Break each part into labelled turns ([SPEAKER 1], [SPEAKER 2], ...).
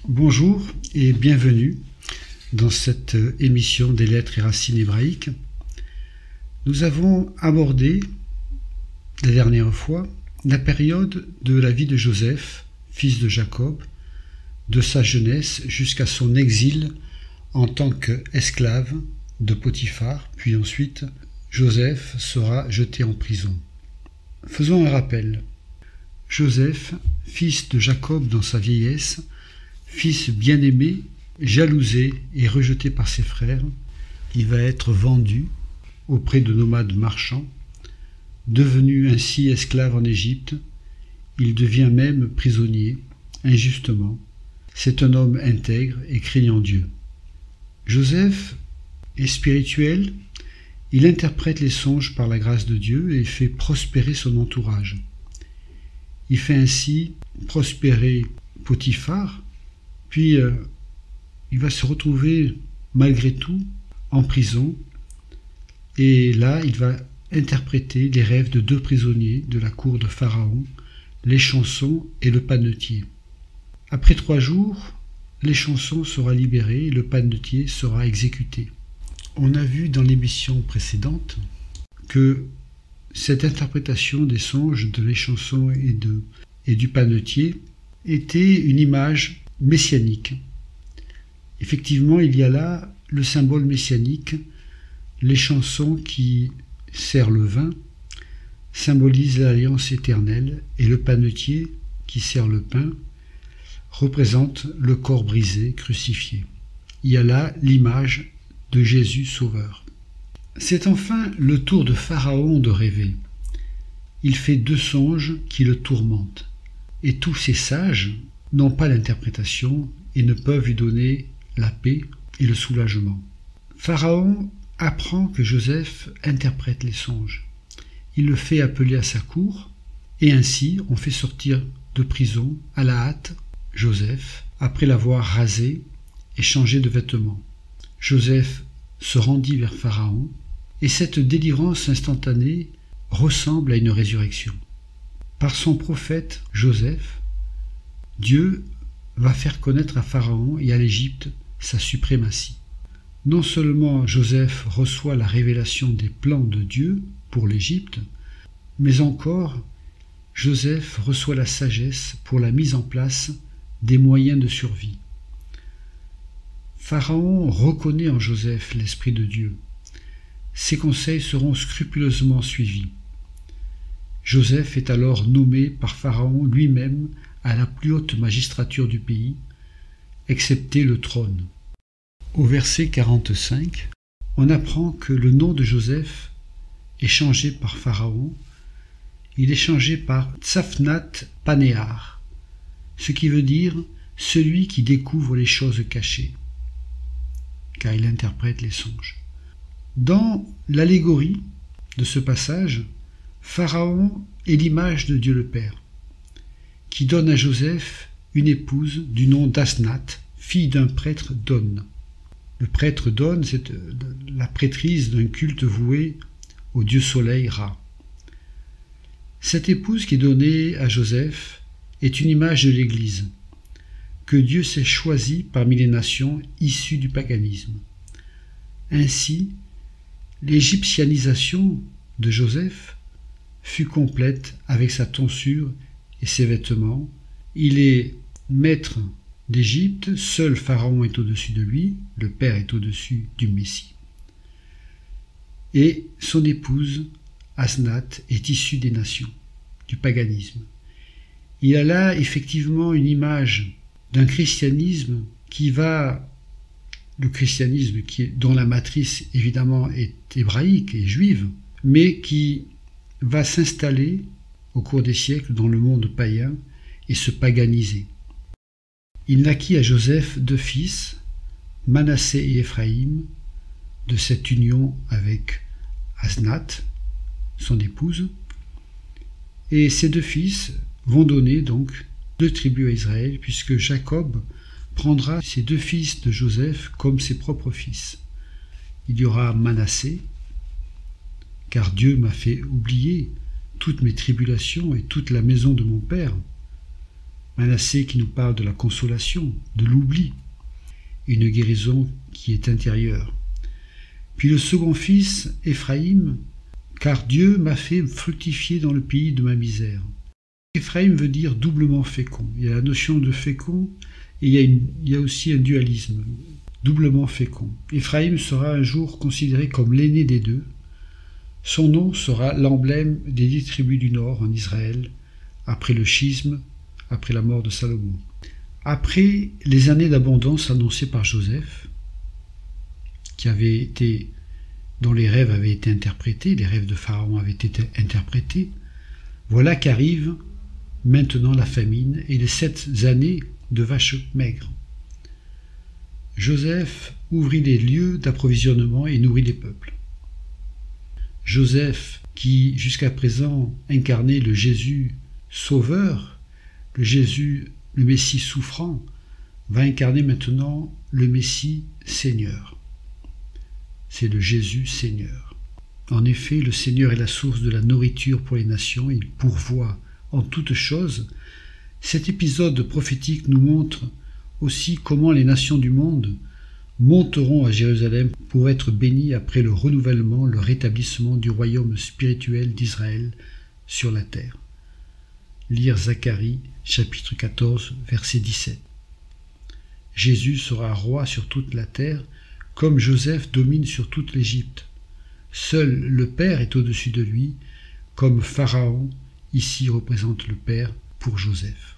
[SPEAKER 1] Bonjour et bienvenue dans cette émission des lettres et racines hébraïques. Nous avons abordé la dernière fois la période de la vie de Joseph, fils de Jacob, de sa jeunesse jusqu'à son exil en tant qu'esclave de Potiphar, puis ensuite Joseph sera jeté en prison. Faisons un rappel. Joseph, fils de Jacob dans sa vieillesse, fils bien-aimé, jalousé et rejeté par ses frères, il va être vendu auprès de nomades marchands. Devenu ainsi esclave en Égypte, il devient même prisonnier, injustement. C'est un homme intègre et craignant Dieu. Joseph est spirituel, il interprète les songes par la grâce de Dieu et fait prospérer son entourage. Il fait ainsi prospérer Potiphar, puis il va se retrouver malgré tout en prison, et là il va interpréter les rêves de deux prisonniers de la cour de Pharaon, l'Échanson et le panetier. Après 3 jours, l'Échanson sera libéré et le panetier sera exécuté. On a vu dans l'émission précédente que cette interprétation des songes de l'Échanson et du panetier était une image messianique. Effectivement, il y a là le symbole messianique. L'Échanson qui sert le vin symbolise l'alliance éternelle et le panetier qui sert le pain représente le corps brisé, crucifié. Il y a là l'image de Jésus sauveur. C'est enfin le tour de Pharaon de rêver. Il fait 2 songes qui le tourmentent. Et tous ces sages n'ont pas l'interprétation et ne peuvent lui donner la paix et le soulagement. Pharaon apprend que Joseph interprète les songes. Il le fait appeler à sa cour, et ainsi on fait sortir de prison à la hâte Joseph, après l'avoir rasé et changé de vêtements. Joseph se rendit vers Pharaon, et cette délivrance instantanée ressemble à une résurrection. Par son prophète Joseph, Dieu va faire connaître à Pharaon et à l'Égypte sa suprématie. Non seulement Joseph reçoit la révélation des plans de Dieu pour l'Égypte, mais encore Joseph reçoit la sagesse pour la mise en place des moyens de survie. Pharaon reconnaît en Joseph l'Esprit de Dieu. Ses conseils seront scrupuleusement suivis. Joseph est alors nommé par Pharaon lui-même à la plus haute magistrature du pays, excepté le trône. Au verset 45, on apprend que le nom de Joseph est changé par Pharaon. Il est changé par Tsafnat-Panéar, ce qui veut dire « celui qui découvre les choses cachées », car il interprète les songes. Dans l'allégorie de ce passage, Pharaon est l'image de Dieu le Père, qui donne à Joseph une épouse du nom d'Asnath, fille d'un prêtre d'On. Le prêtre d'On, c'est la prêtrise d'un culte voué au dieu soleil Ra. Cette épouse qui est donnée à Joseph est une image de l'Église, que Dieu s'est choisie parmi les nations issues du paganisme. Ainsi, l'égyptianisation de Joseph fut complète avec sa tonsure et ses vêtements. Il est maître d'Égypte, seul Pharaon est au-dessus de lui, le Père est au-dessus du Messie. Et son épouse, Asnath, est issue des nations, du paganisme. Il y a là effectivement une image d'un christianisme dont la matrice évidemment est hébraïque et juive, mais qui va s'installer au cours des siècles dans le monde païen et se paganiser. Il naquit à Joseph 2 fils, Manassé et Éphraïm, de cette union avec Asnath, son épouse, et ces 2 fils vont donner donc 2 tribus à Israël, puisque Jacob prendra ces 2 fils de Joseph comme ses propres fils. Il y aura Manassé, car Dieu m'a fait oublier toutes mes tribulations et toute la maison de mon père. Manassé qui nous parle de la consolation, de l'oubli, une guérison qui est intérieure. Puis le second fils, Éphraïm, car Dieu m'a fait fructifier dans le pays de ma misère. Éphraïm veut dire doublement fécond. Il y a la notion de fécond et il y a aussi un dualisme, doublement fécond. Éphraïm sera un jour considéré comme l'aîné des deux. Son nom sera l'emblème des 10 tribus du Nord en Israël, après le schisme, après la mort de Salomon. Après les années d'abondance annoncées par Joseph, dont les rêves avaient été interprétés, les rêves de Pharaon avaient été interprétés, voilà qu'arrive maintenant la famine et les 7 années de vaches maigres. Joseph ouvrit les lieux d'approvisionnement et nourrit les peuples. Joseph, qui jusqu'à présent incarnait le Jésus sauveur, le Messie souffrant, va incarner maintenant le Messie Seigneur. C'est le Jésus Seigneur. En effet, le Seigneur est la source de la nourriture pour les nations, il pourvoit en toutes choses. Cet épisode prophétique nous montre aussi comment les nations du monde monteront à Jérusalem pour être bénies après le renouvellement, le rétablissement du royaume spirituel d'Israël sur la terre. Lire Zacharie, chapitre 14, verset 17. Jésus sera roi sur toute la terre, comme Joseph domine sur toute l'Égypte. Seul le Père est au-dessus de lui, comme Pharaon ici représente le Père pour Joseph.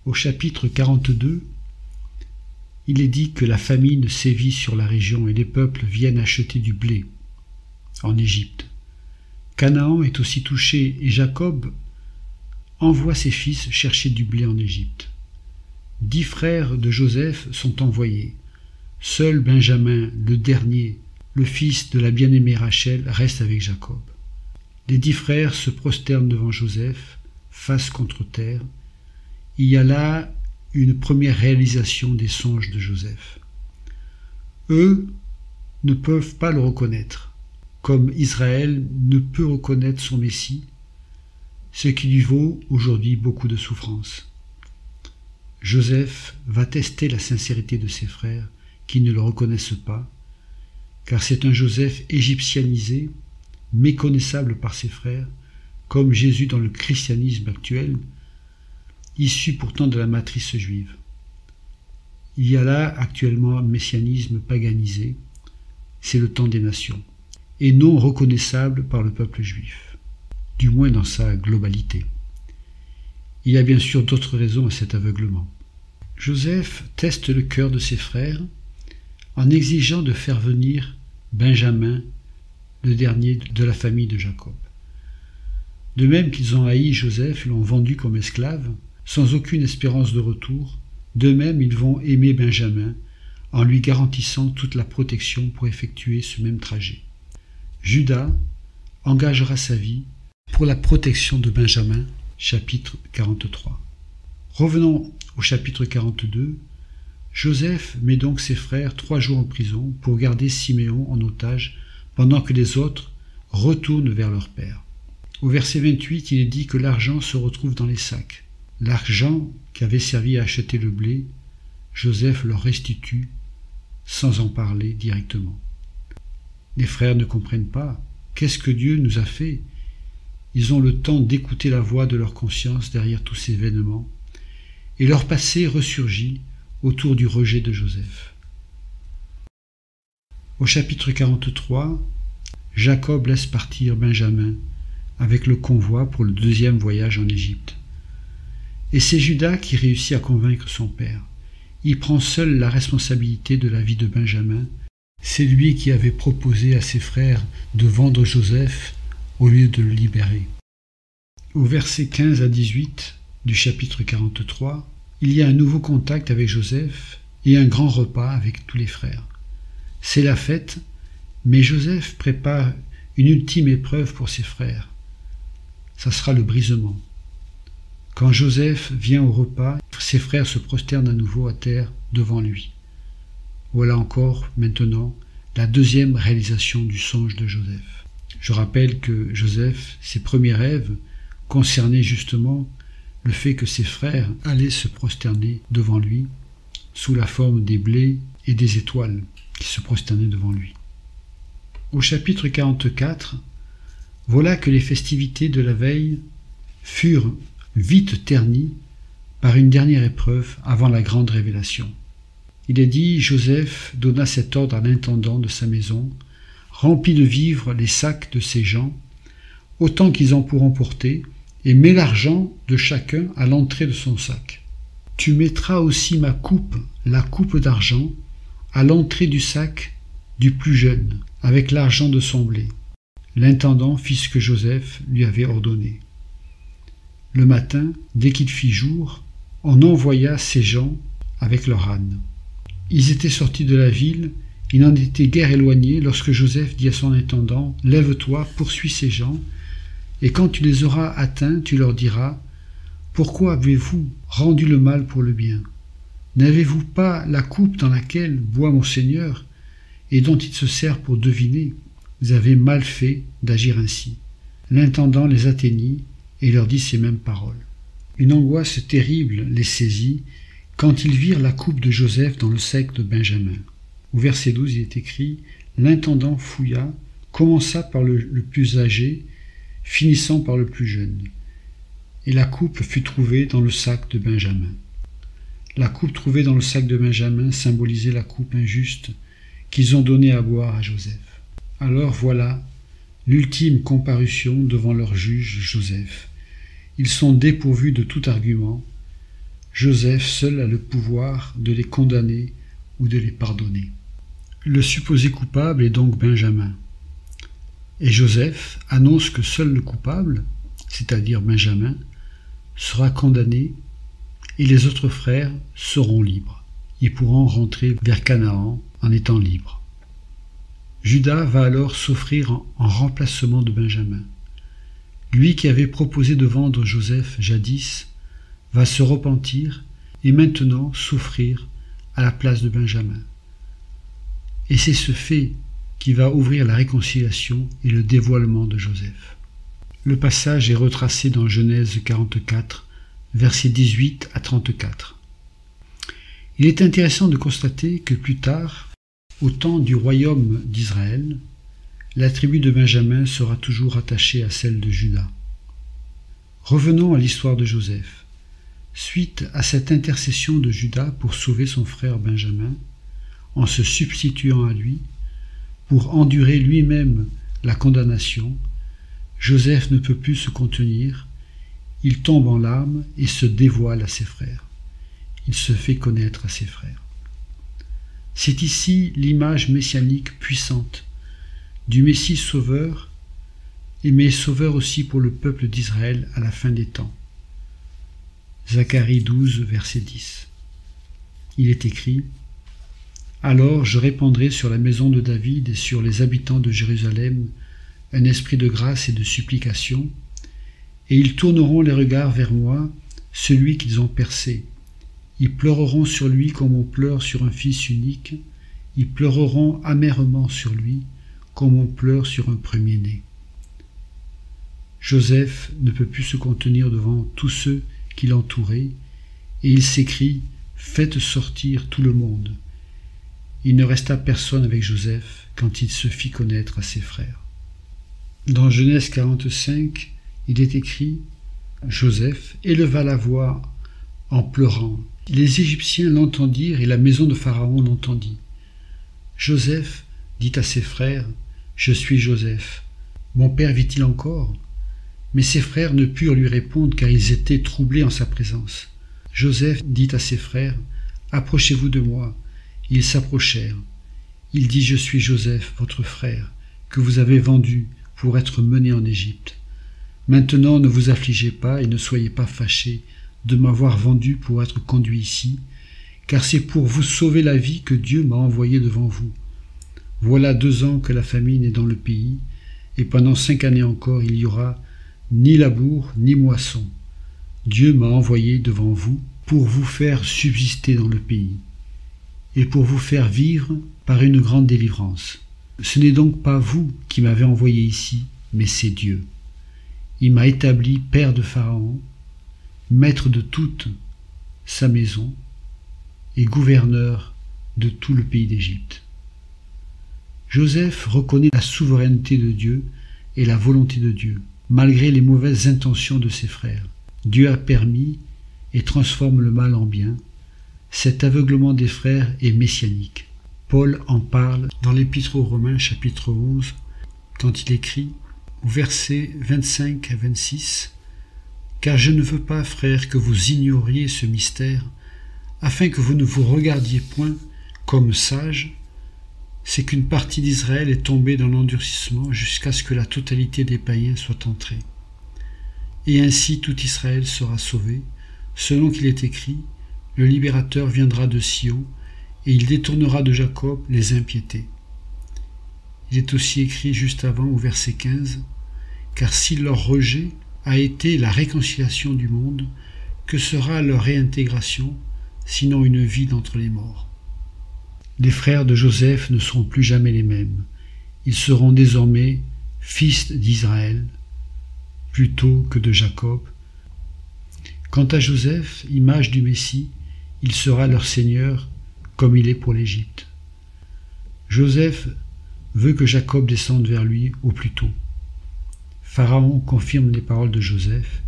[SPEAKER 1] Au chapitre 42, il est dit que la famine sévit sur la région et les peuples viennent acheter du blé en Égypte. Canaan est aussi touché et Jacob envoie ses fils chercher du blé en Égypte. 10 frères de Joseph sont envoyés. Seul Benjamin, le dernier, le fils de la bien-aimée Rachel, reste avec Jacob. Les 10 frères se prosternent devant Joseph, face contre terre. Il y a là une première réalisation des songes de Joseph. Eux ne peuvent pas le reconnaître, comme Israël ne peut reconnaître son Messie, ce qui lui vaut aujourd'hui beaucoup de souffrance. Joseph va tester la sincérité de ses frères qui ne le reconnaissent pas, car c'est un Joseph égyptianisé, méconnaissable par ses frères, comme Jésus dans le christianisme actuel, issu pourtant de la matrice juive. Il y a là actuellement un messianisme paganisé, c'est le temps des nations, et non reconnaissable par le peuple juif, du moins dans sa globalité. Il y a bien sûr d'autres raisons à cet aveuglement. Joseph teste le cœur de ses frères en exigeant de faire venir Benjamin, le dernier de la famille de Jacob. De même qu'ils ont haï Joseph et l'ont vendu comme esclave, sans aucune espérance de retour, de même ils vont aimer Benjamin en lui garantissant toute la protection pour effectuer ce même trajet. Judas engagera sa vie pour la protection de Benjamin, chapitre 43. Revenons au chapitre 42. Joseph met donc ses frères 3 jours en prison pour garder Siméon en otage pendant que les autres retournent vers leur père. Au verset 28, il est dit que l'argent se retrouve dans les sacs. L'argent qui avait servi à acheter le blé, Joseph leur restitue sans en parler directement. Les frères ne comprennent pas. Qu'est-ce que Dieu nous a fait? Ils ont le temps d'écouter la voix de leur conscience derrière tous ces événements, et leur passé ressurgit autour du rejet de Joseph. Au chapitre 43, Jacob laisse partir Benjamin avec le convoi pour le 2e voyage en Égypte. Et c'est Judas qui réussit à convaincre son père. Il prend seul la responsabilité de la vie de Benjamin. C'est lui qui avait proposé à ses frères de vendre Joseph au lieu de le libérer. Au verset 15 à 18 du chapitre 43, il y a un nouveau contact avec Joseph et un grand repas avec tous les frères. C'est la fête, mais Joseph prépare une ultime épreuve pour ses frères. Ça sera le brisement. Quand Joseph vient au repas, ses frères se prosternent à nouveau à terre devant lui. Voilà encore maintenant la 2e réalisation du songe de Joseph. Je rappelle que Joseph, ses premiers rêves concernaient justement le fait que ses frères allaient se prosterner devant lui sous la forme des blés et des étoiles qui se prosternaient devant lui. Au chapitre 44, voilà que les festivités de la veille furent vite ternies par une dernière épreuve avant la grande révélation. Il est dit, Joseph donna cet ordre à l'intendant de sa maison, remplit de vivres les sacs de ses gens, autant qu'ils en pourront porter, et mets l'argent de chacun à l'entrée de son sac. Tu mettras aussi ma coupe, la coupe d'argent, à l'entrée du sac du plus jeune, avec l'argent de son blé. L'intendant fit ce que Joseph lui avait ordonné. Le matin, dès qu'il fit jour, on envoya ses gens avec leurs ânes. Ils étaient sortis de la ville, ils n'en étaient guère éloignés lorsque Joseph dit à son intendant « Lève-toi, poursuis ces gens, et quand tu les auras atteints, tu leur diras « Pourquoi avez-vous rendu le mal pour le bien? N'avez-vous pas la coupe dans laquelle boit mon Seigneur et dont il se sert pour deviner? Vous avez mal fait d'agir ainsi. » L'intendant les atteignit et leur dit ces mêmes paroles. Une angoisse terrible les saisit quand ils virent la coupe de Joseph dans le sac de Benjamin. Au verset 12, il est écrit « L'intendant fouilla, commença par le plus âgé, finissant par le plus jeune. Et la coupe fut trouvée dans le sac de Benjamin. » La coupe trouvée dans le sac de Benjamin symbolisait la coupe injuste qu'ils ont donnée à boire à Joseph. Alors voilà l'ultime comparution devant leur juge Joseph. Ils sont dépourvus de tout argument. Joseph seul a le pouvoir de les condamner ou de les pardonner. Le supposé coupable est donc Benjamin. Et Joseph annonce que seul le coupable, c'est-à-dire Benjamin, sera condamné et les autres frères seront libres. Ils pourront rentrer vers Canaan en étant libres. Judas va alors s'offrir en remplacement de Benjamin. Lui qui avait proposé de vendre Joseph jadis va se repentir et maintenant s'offrir à la place de Benjamin. Et c'est ce fait qui va ouvrir la réconciliation et le dévoilement de Joseph. Le passage est retracé dans Genèse 44, versets 18 à 34. Il est intéressant de constater que plus tard, au temps du royaume d'Israël, la tribu de Benjamin sera toujours attachée à celle de Juda. Revenons à l'histoire de Joseph. Suite à cette intercession de Juda pour sauver son frère Benjamin, en se substituant à lui, pour endurer lui-même la condamnation, Joseph ne peut plus se contenir, il tombe en larmes et se dévoile à ses frères. Il se fait connaître à ses frères. C'est ici l'image messianique puissante du Messie sauveur, mais sauveur aussi pour le peuple d'Israël à la fin des temps. Zacharie 12, verset 10. Il est écrit « Alors je répandrai sur la maison de David et sur les habitants de Jérusalem un esprit de grâce et de supplication, et ils tourneront les regards vers moi, celui qu'ils ont percé. Ils pleureront sur lui comme on pleure sur un fils unique, ils pleureront amèrement sur lui, comme on pleure sur un premier-né. » Joseph ne peut plus se contenir devant tous ceux qui l'entouraient, et il s'écrie « Faites sortir tout le monde ». Il ne resta personne avec Joseph quand il se fit connaître à ses frères. Dans Genèse 45, il est écrit « Joseph éleva la voix en pleurant. Les Égyptiens l'entendirent et la maison de Pharaon l'entendit. Joseph dit à ses frères « Je suis Joseph. Mon père vit-il encore ?» Mais ses frères ne purent lui répondre car ils étaient troublés en sa présence. Joseph dit à ses frères « Approchez-vous de moi. » Ils s'approchèrent. Il dit « Je suis Joseph, votre frère, que vous avez vendu pour être mené en Égypte. Maintenant ne vous affligez pas et ne soyez pas fâchés de m'avoir vendu pour être conduit ici, car c'est pour vous sauver la vie que Dieu m'a envoyé devant vous. Voilà 2 ans que la famine est dans le pays, et pendant 5 années encore il y aura ni labour ni moisson. Dieu m'a envoyé devant vous pour vous faire subsister dans le pays, et pour vous faire vivre par une grande délivrance. Ce n'est donc pas vous qui m'avez envoyé ici, mais c'est Dieu. Il m'a établi père de Pharaon, maître de toute sa maison et gouverneur de tout le pays d'Égypte. Joseph reconnaît la souveraineté de Dieu et la volonté de Dieu, malgré les mauvaises intentions de ses frères. Dieu a permis et transforme le mal en bien. Cet aveuglement des frères est messianique. Paul en parle dans l'Épître aux Romains, chapitre 11, quand il écrit, au verset 25 à 26, « Car je ne veux pas, frères, que vous ignoriez ce mystère, afin que vous ne vous regardiez point comme sages, c'est qu'une partie d'Israël est tombée dans l'endurcissement jusqu'à ce que la totalité des païens soit entrée. Et ainsi tout Israël sera sauvé, selon qu'il est écrit, le libérateur viendra de Sion, et il détournera de Jacob les impiétés. » Il est aussi écrit juste avant, au verset 15, « Car si leur rejet a été la réconciliation du monde, que sera leur réintégration, sinon une vie d'entre les morts ?» Les frères de Joseph ne seront plus jamais les mêmes. Ils seront désormais fils d'Israël, plutôt que de Jacob. Quant à Joseph, image du Messie, il sera leur Seigneur, comme il est pour l'Égypte. Joseph veut que Jacob descende vers lui au plus tôt. Pharaon confirme les paroles de Joseph.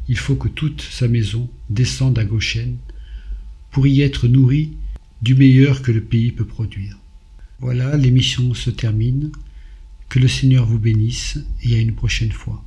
[SPEAKER 1] Il faut que toute sa maison descende à Goshen pour y être nourrie du meilleur que le pays peut produire. Voilà, l'émission se termine. Que le Seigneur vous bénisse et à une prochaine fois.